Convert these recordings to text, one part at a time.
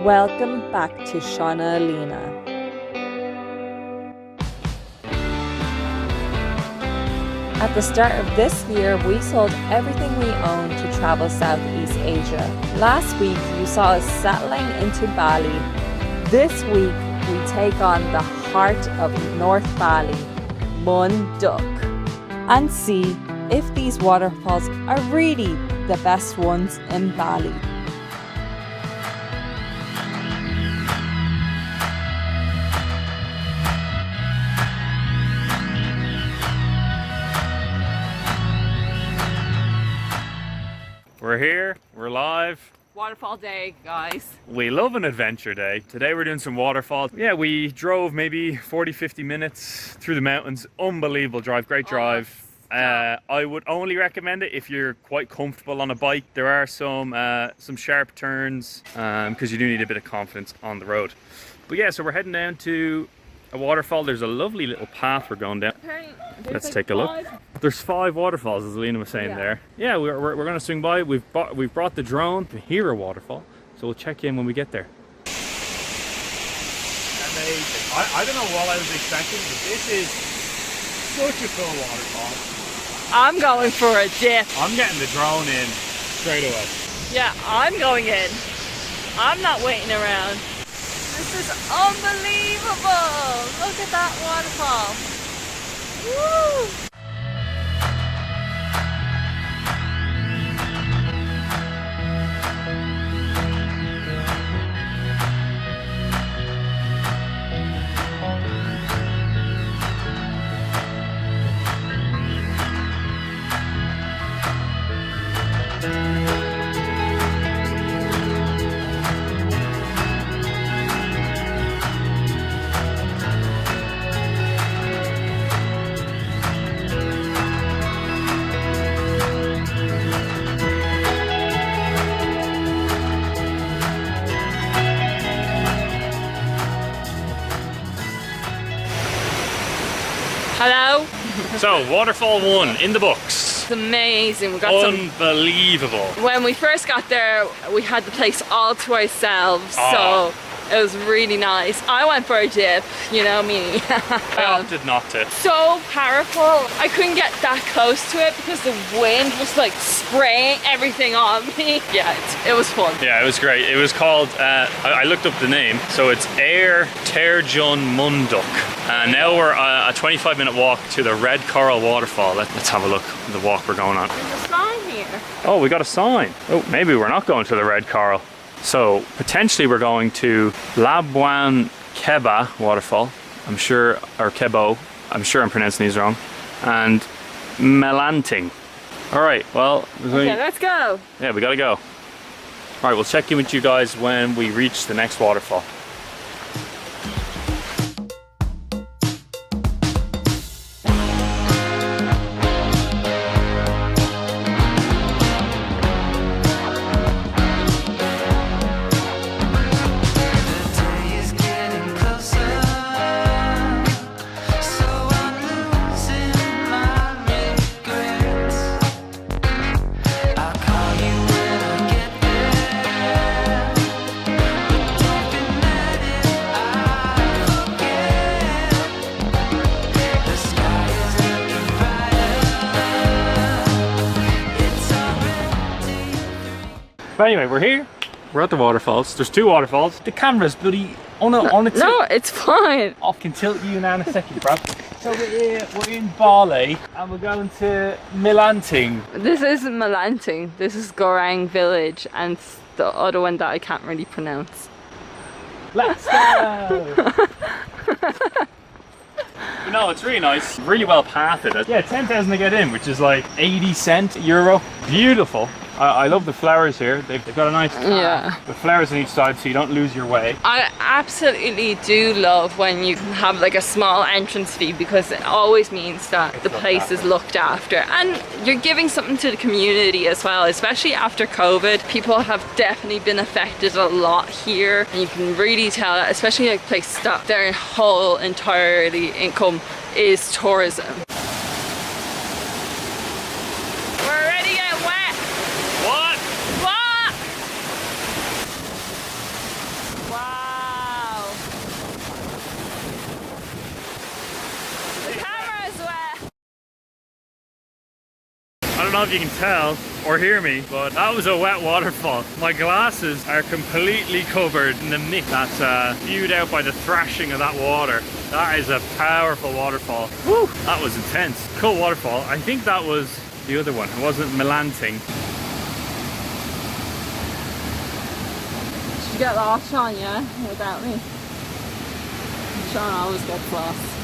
Welcome back to Shauna Lena. At the start of this year, we sold everything we owned to travel Southeast Asia. Last week, you saw us settling into Bali. This week, we take on the heart of North Bali, Munduk, and see if these waterfalls are really the best ones in Bali. We're here, we're live. Waterfall day, guys. We love an adventure day. Today we're doing some waterfalls. Yeah, we drove maybe 40-50 minutes through the mountains. Unbelievable drive, great drive. I would only recommend it if you're quite comfortable on a bike. There are some sharp turns because you do need a bit of confidence on the road. But yeah, so we're heading down to a waterfall. There's a lovely little path we're going down. Let's take a look. There's 5 waterfalls, as Lena was saying there. Yeah, we're going to swing by. We've brought the drone to hear a waterfall, so we'll check in when we get there. Amazing. I don't know what I was expecting, but this is such a cool waterfall. I'm going for a dip. I'm getting the drone in straight away. Yeah, I'm going in. I'm not waiting around. This is unbelievable. Look at that waterfall. Woo! Hello? So, waterfall 1 in the books. It's amazing. We got Unbelievable. When we first got there, we had the place all to ourselves, so it was really nice. I went for a dip, you know me. I opted not to. So powerful. I couldn't get that close to it because the wind was like spraying everything on me. Yeah, it was fun. Yeah, it was great. It was called, I looked up the name, so it's Terjun Munduk. And now we're a 25-minute walk to the Red Coral Waterfall. Let's have a look at the walk we're going on. There's a sign here. Oh, we got a sign. Oh, maybe we're not going to the Red Coral. So potentially we're going to Lebuhan Kebo waterfall, I'm sure, or Kebo, I'm sure I'm pronouncing these wrong, and Melanting. All right, well, okay, let's go. Yeah, we gotta go. All right, we'll check in with you guys when we reach the next waterfall. But anyway, we're here. We're at the waterfalls. There's 2 waterfalls. The camera's bloody on its. No, it's fine. I can tilt you now in a second, bro. So we're in Bali and we're going to Melanting. This isn't Melanting. This is Munduk Village, and the other one that I can't really pronounce. Let's go! But no, it's really nice. Really well pathed. Yeah, 10,000 to get in, which is like 80 cent euro. Beautiful. I love the flowers here. They've got a nice path with flowers on each side so you don't lose your way. I absolutely do love when you have like a small entrance fee, because it always means that the place is looked after and you're giving something to the community as well, especially after COVID. People have definitely been affected a lot here, and you can really tell that, especially like places that their whole entirely income is tourism. know if you can tell or hear me, but that was a wet waterfall. My glasses are completely covered in the mist that's spewed out by the thrashing of that water. That is a powerful waterfall. Woo, that was intense. Cool waterfall. I think that was the other one. It wasn't Melanting. You get lost, Sean, yeah? Without me. Sean always gets lost.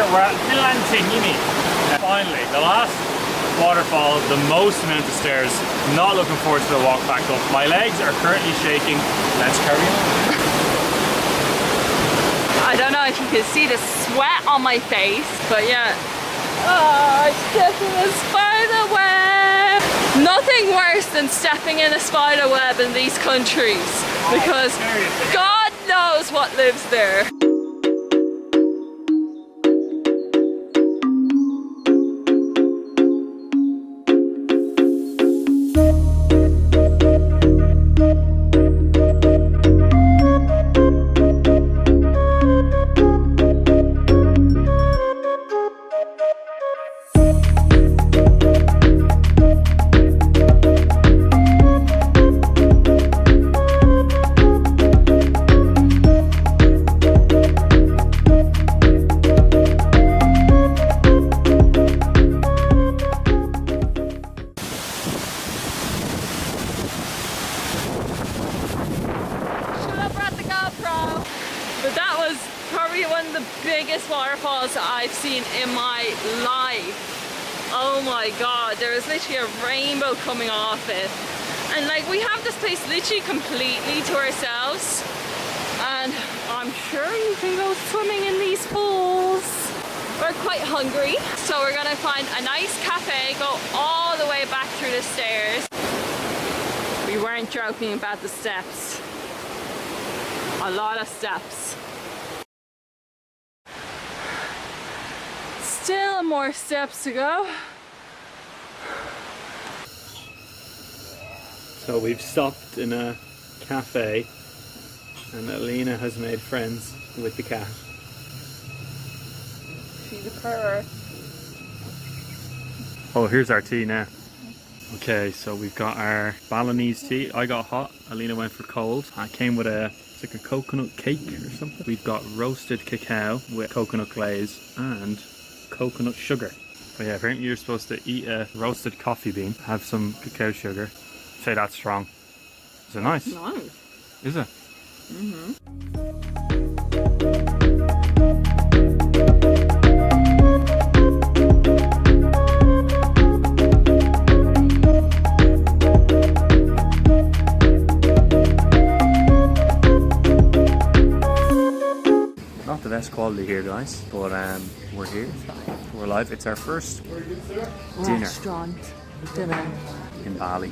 We're at Melanting, finally, the last waterfall, the most amount of stairs. Not looking forward to the walk back up. My legs are currently shaking. Let's carry on. I don't know if you can see the sweat on my face, but yeah. Oh, I stepped in a spider web. Nothing worse than stepping in a spider web in these countries, because God knows what lives there. Waterfalls I've seen in my life. Oh my god, there is literally a rainbow coming off it, and like we have this place literally completely to ourselves, and I'm sure you can go swimming in these pools. We're quite hungry, so we're gonna find a nice cafe, go all the way back through the stairs. We weren't joking about the steps. A lot of steps. Still more steps to go. So we've stopped in a cafe and Alina has made friends with the cat. She's a purr. Oh, here's our tea now. Okay, so we've got our Balinese tea. I got hot, Alina went for cold. I came with it's like a coconut cake or something. We've got roasted cacao with coconut glaze and coconut sugar. But yeah, apparently you're supposed to eat a roasted coffee bean, have some cacao sugar. Say that's strong. Is it nice? Nice. Is it? Mm-hmm. Not the best quality here, guys, but we're here. We're live. It's our first restaurant dinner in Bali.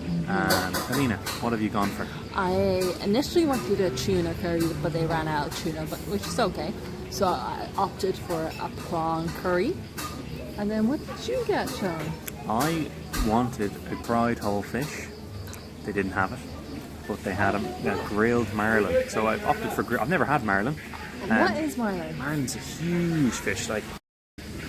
Alina, what have you gone for? I initially wanted a tuna curry, but they ran out of tuna, which is okay. So I opted for a prawn curry. And then what did you get, Sean? I wanted a fried whole fish. They didn't have it, but they had a grilled marlin. So I opted for I've never had marlin. What is marlin? Marlin's a huge fish. Like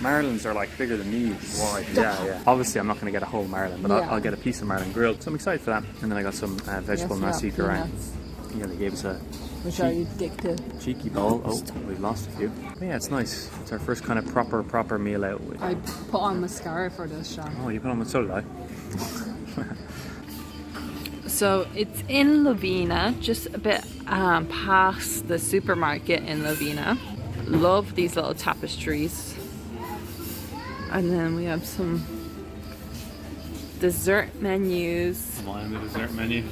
marlins are like bigger than me wide. Yeah. Obviously, I'm not going to get a whole marlin, but I'll get a piece of marlin grilled. So I'm excited for that. And then I got some vegetable nasi goreng. Yeah, they gave us a cheeky bowl. Oh, we've lost a few. But yeah, it's nice. It's our first kind of proper meal out. I put on mascara for this, Sean. Oh, you put on so did I. So it's in Lovina, just a bit past the supermarket in Lovina. Love these little tapestries. And then we have some dessert menus. Am I on the dessert menu?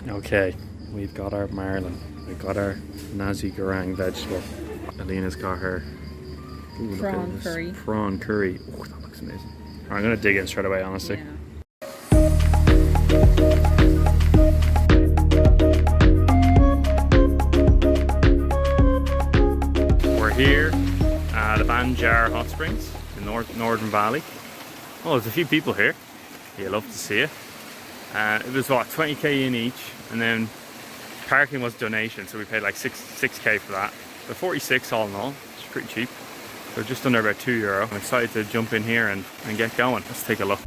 Okay, we've got our marlin. We've got our nasi goreng vegetable. Alina's got her prawn curry. Prawn curry. Oh, that looks amazing. I'm going to dig in straight away, honestly. Yeah. Banjar Hot Springs in northern Bali. Oh, there's a few people here. You'll love to see it. It was what, 20k in each, and then parking was donation, so we paid like 6k for that. So 46 all in all, it's pretty cheap. So just under about €2. I'm excited to jump in here and get going. Let's take a look.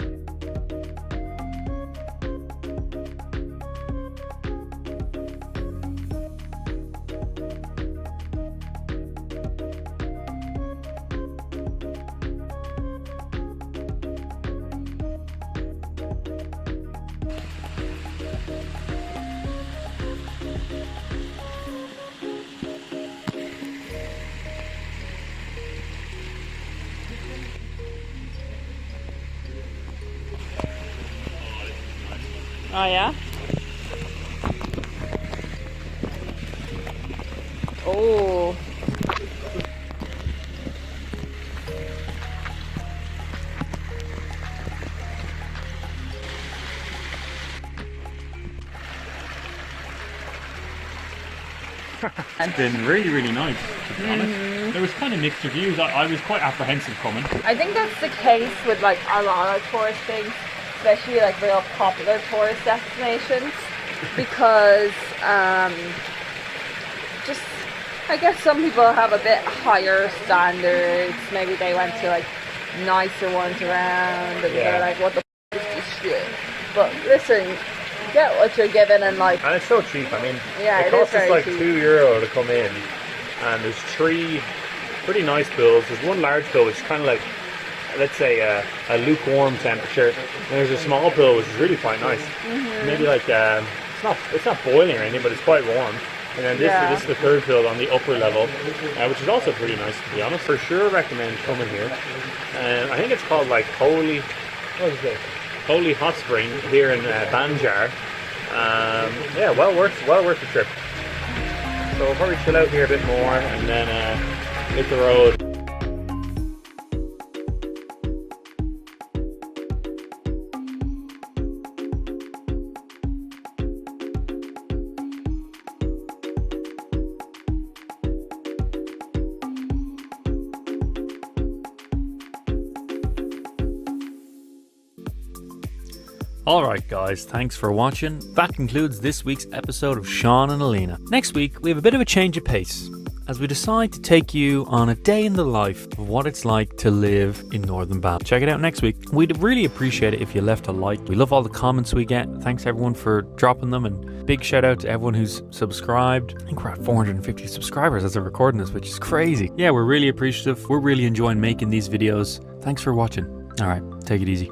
Oh yeah? Oh. It's been really nice, to be honest. There was kind of mixed reviews. I was quite apprehensive coming. I think that's the case with like a lot of tourist things, especially like real popular tourist destinations, because just I guess some people have a bit higher standards. Maybe they went to like nicer ones around and they're like, what the f is this shit? But listen, get what you're given, and like, and it's so cheap. I mean, yeah, it costs us like €2 to come in, and there's 3 pretty nice pools. There's one large pool which is kind of like, let's say a lukewarm temperature, and there's a small pool which is really quite nice. Maybe like it's not boiling or anything, but it's quite warm. And then this is the third pool on the upper level, which is also pretty nice, to be honest. For sure recommend coming here. I think it's called like Holy Hot Spring here in Banjar. Yeah, well worth the trip. So we'll probably chill out here a bit more and then hit the road. Alright guys, thanks for watching. That concludes this week's episode of Sean and Alina. Next week we have a bit of a change of pace as we decide to take you on a day in the life of what it's like to live in Northern Bali. Check it out next week. We'd really appreciate it if you left a like. We love all the comments we get. Thanks everyone for dropping them, and big shout out to everyone who's subscribed. I think we're at 450 subscribers as of recording this, which is crazy. Yeah, we're really appreciative. We're really enjoying making these videos. Thanks for watching. Alright, take it easy.